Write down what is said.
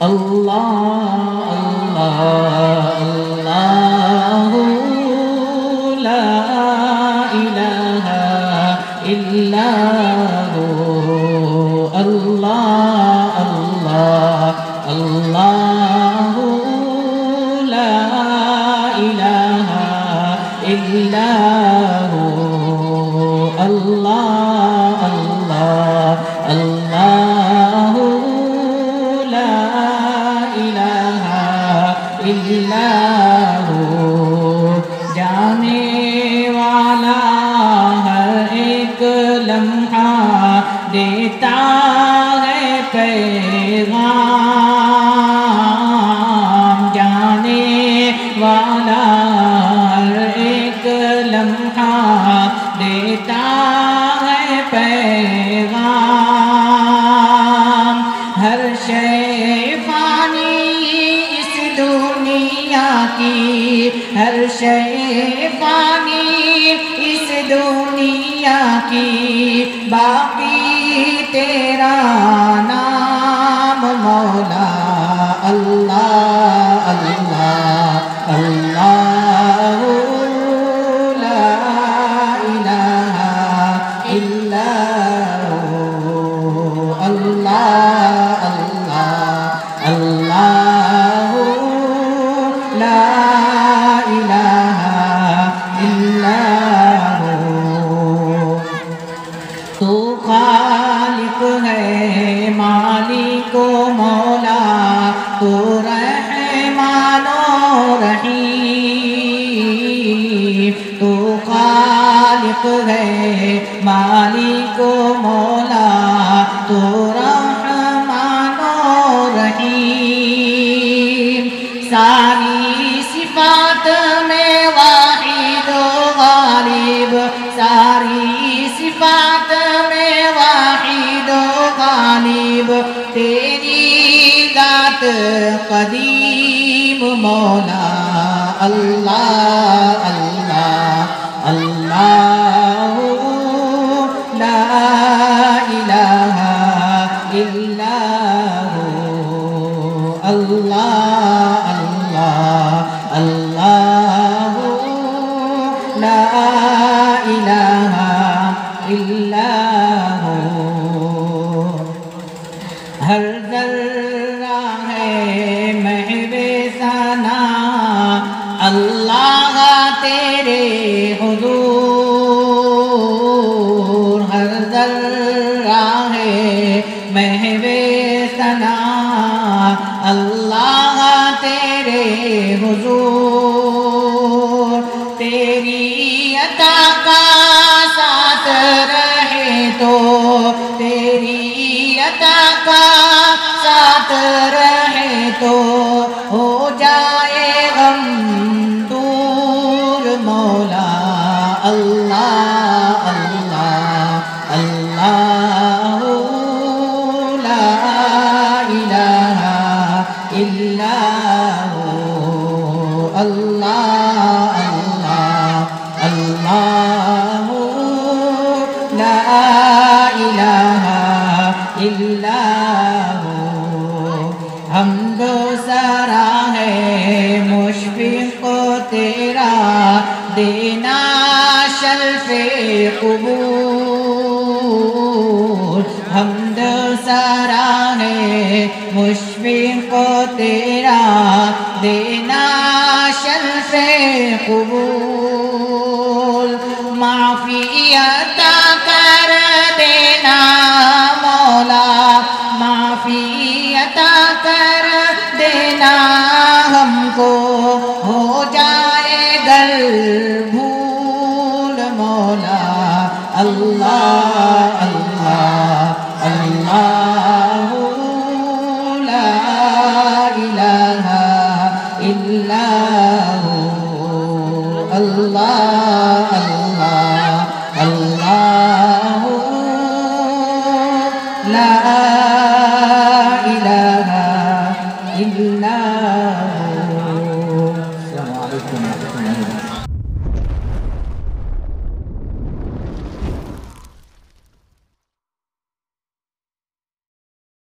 اللہ اللہ اللہ لا الہ الا ہو اللہ اللہ اللہ لا الہ الا ہو اللہ اللہ اللہ لا الہ الا ہو جانے والا ہر ایک لمحہ دیتا ہے پیغام جانے والا ہر ایک لمحہ دیتا ہے پیغام ہر شے فانی اس دنیا کی ہر شے فانی اس دنیا کی باقی تیرا نام مولا اللہ اللہ اللہ لا الہ الا ہو اللہ اللہ اللہ لا الہ الا ہو تو خالق ہے مالک و مولا تو رحمان و رحیم تو خالق ہے مالک و مولا تو رحمان و رحیم ساری صفات میں واحد و غالب ساری صفات میں واحد و غالب تیری ذات قدیم مولا اللہ اللہ اللہ لا الہ الا ہو اللہ اللہ اللہ لا الہ الا ہو ہر ذرہ ہے محو ثنا اللہ تیرے حضور ہر ذرہ ہے محو ثنا اللہ تیرے حضور تیری عطا کا ساتھ رہے تو تیری عطا کا ساتھ رہے تو ہو جائے غم دور مولا اللہ اللہ اللہ لا الہ الا ہو اللہ اللہ اللہ لا الہ الا ہو حمد و ثنا ہے مشفق تیرا دینا شرف قبول حمد و ثنا ہے مشفق تیرا دینا شرف قبول معافی عطا کر دینا مولا معافی عطا کر دینا ہم کو ہو جائے گر بھول مولا اللہ